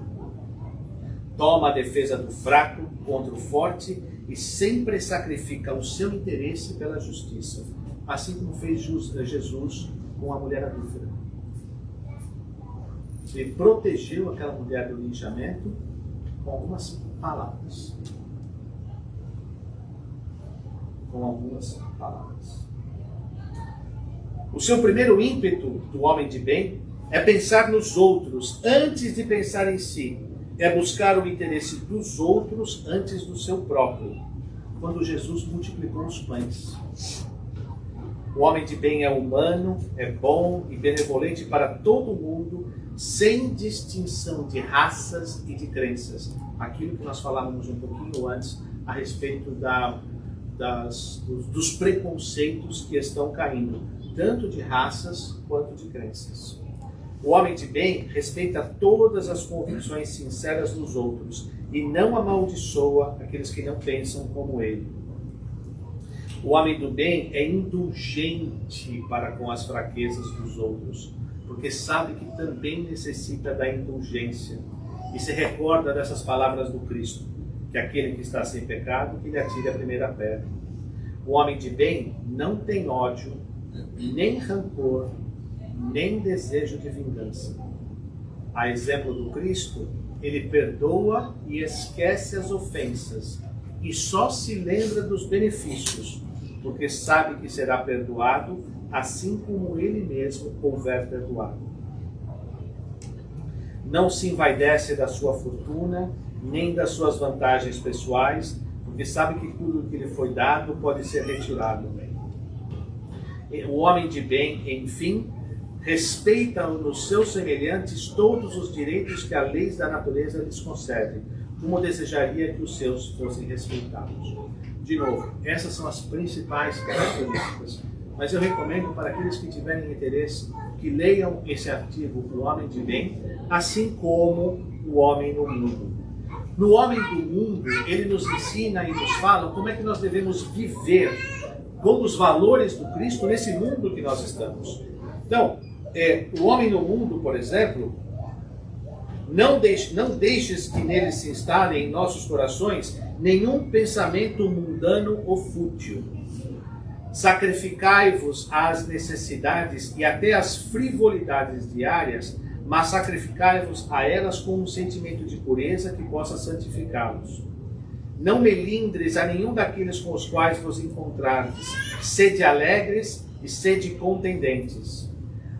Toma a defesa do fraco contra o forte e sempre sacrifica o seu interesse pela justiça, assim como fez Jesus com a mulher adúltera. Ele protegeu aquela mulher do linchamento com algumas palavras. O seu primeiro ímpeto do homem de bem é pensar nos outros antes de pensar em si. É buscar o interesse dos outros antes do seu próprio. Quando Jesus multiplicou os pães. O homem de bem é humano, é bom e benevolente para todo mundo, sem distinção de raças e de crenças. Aquilo que nós falávamos um pouquinho antes a respeito dos preconceitos que estão caindo, tanto de raças quanto de crenças. O homem de bem respeita todas as convicções sinceras dos outros e não amaldiçoa aqueles que não pensam como ele. O homem do bem é indulgente para com as fraquezas dos outros, porque sabe que também necessita da indulgência e se recorda dessas palavras do Cristo, que aquele que está sem pecado, que lhe atire a primeira pedra. O homem de bem não tem ódio, nem rancor, nem desejo de vingança. A exemplo do Cristo, ele perdoa e esquece as ofensas e só se lembra dos benefícios, porque sabe que será perdoado assim como ele mesmo houver perdoado. Não se envaidece da sua fortuna, nem das suas vantagens pessoais, porque sabe que tudo que lhe foi dado pode ser retirado. O homem de bem, enfim, respeita nos seus semelhantes todos os direitos que a lei da natureza lhes concede, como desejaria que os seus fossem respeitados. De novo, essas são as principais características. Mas eu recomendo para aqueles que tiverem interesse que leiam esse artigo, O Homem de Bem, assim como O Homem no Mundo. No Homem do Mundo, ele nos ensina e nos fala como é que nós devemos viver com os valores do Cristo nesse mundo que nós estamos. Então, o Homem no Mundo, por exemplo, não deixes que neles se instale em nossos corações nenhum pensamento mundano ou fútil. Sacrificai-vos às necessidades e até às frivolidades diárias, mas sacrificai-vos a elas com um sentimento de pureza que possa santificá-los. Não melindres a nenhum daqueles com os quais vos encontrardes. Sede alegres e sede contendentes.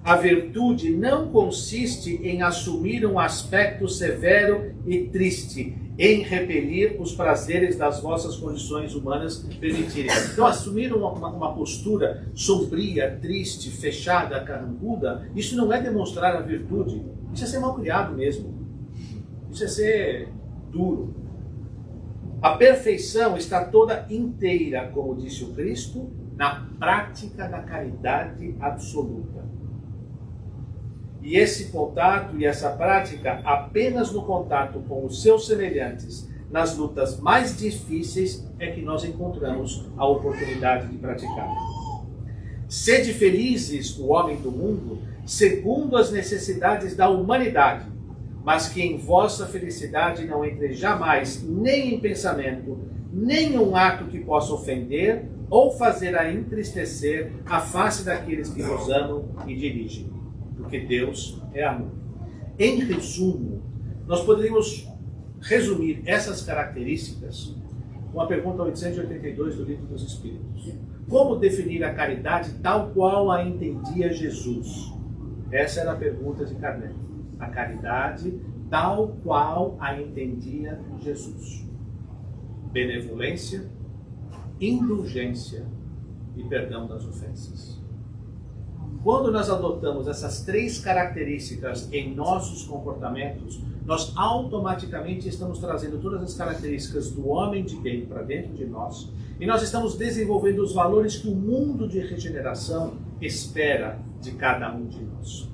A virtude não consiste em assumir um aspecto severo e triste, em repelir os prazeres das vossas condições humanas permitirem. Então, assumir uma postura sombria, triste, fechada, carrancuda, isso não é demonstrar a virtude. Isso é ser malcriado mesmo. Isso é ser duro. A perfeição está toda inteira, como disse o Cristo, na prática da caridade absoluta. E esse contato e essa prática, apenas no contato com os seus semelhantes, nas lutas mais difíceis, é que nós encontramos a oportunidade de praticar. Sede felizes, o homem do mundo, segundo as necessidades da humanidade, mas que em vossa felicidade não entre jamais, nem em pensamento, nem um ato que possa ofender ou fazer a entristecer a face daqueles que vos amam e dirigem. Porque Deus é amor. Em resumo, nós poderíamos resumir essas características com a pergunta 882 do Livro dos Espíritos. Como definir a caridade tal qual a entendia Jesus? Essa era a pergunta de Kardec. A caridade tal qual a entendia Jesus. Benevolência, indulgência e perdão das ofensas. Quando nós adotamos essas três características em nossos comportamentos, nós automaticamente estamos trazendo todas as características do homem de bem para dentro de nós e nós estamos desenvolvendo os valores que o mundo de regeneração espera de cada um de nós.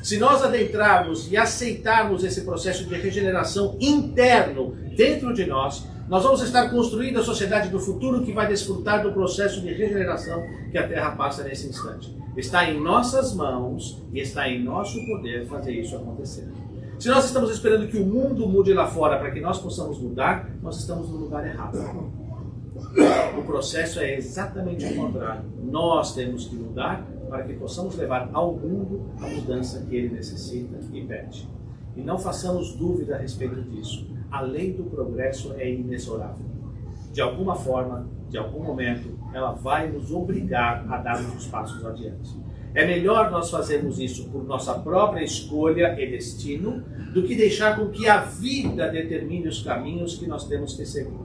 Se nós adentrarmos e aceitarmos esse processo de regeneração interno dentro de nós, nós vamos estar construindo a sociedade do futuro que vai desfrutar do processo de regeneração que a Terra passa nesse instante. Está em nossas mãos e está em nosso poder fazer isso acontecer. Se nós estamos esperando que o mundo mude lá fora para que nós possamos mudar, nós estamos no lugar errado. O processo é exatamente o contrário. Nós temos que mudar para que possamos levar ao mundo a mudança que ele necessita e pede. E não façamos dúvida a respeito disso. A lei do progresso é inexorável. De alguma forma, de algum momento, ela vai nos obrigar a darmos os passos adiante. É melhor nós fazermos isso por nossa própria escolha e destino, do que deixar com que a vida determine os caminhos que nós temos que seguir.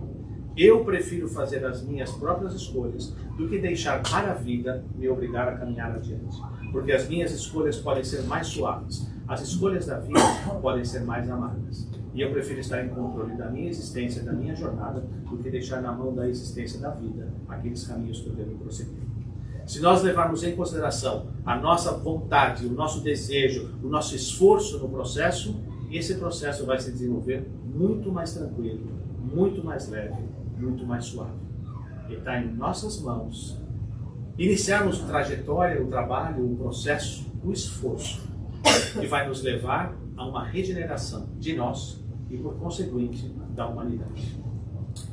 Eu prefiro fazer as minhas próprias escolhas do que deixar para a vida me obrigar a caminhar adiante. Porque as minhas escolhas podem ser mais suaves, as escolhas da vida podem ser mais amargas. E eu prefiro estar em controle da minha existência, da minha jornada, do que deixar na mão da existência da vida aqueles caminhos que eu devo prosseguir. Se nós levarmos em consideração a nossa vontade, o nosso desejo, o nosso esforço no processo, esse processo vai se desenvolver muito mais tranquilo, muito mais leve, muito mais suave. E está em nossas mãos iniciarmos a trajetória, o trabalho, o processo, o esforço, que vai nos levar a uma regeneração de nós e, por conseguinte, da humanidade.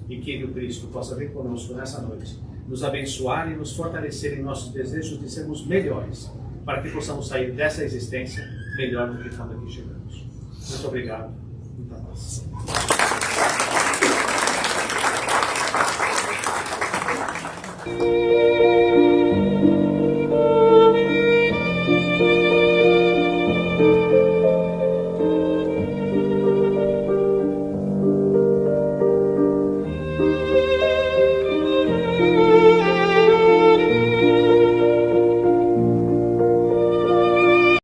E que o Cristo possa vir conosco nessa noite, nos abençoar e nos fortalecer em nossos desejos de sermos melhores, para que possamos sair dessa existência melhor do que quando aqui chegamos. Muito obrigado. Muita paz.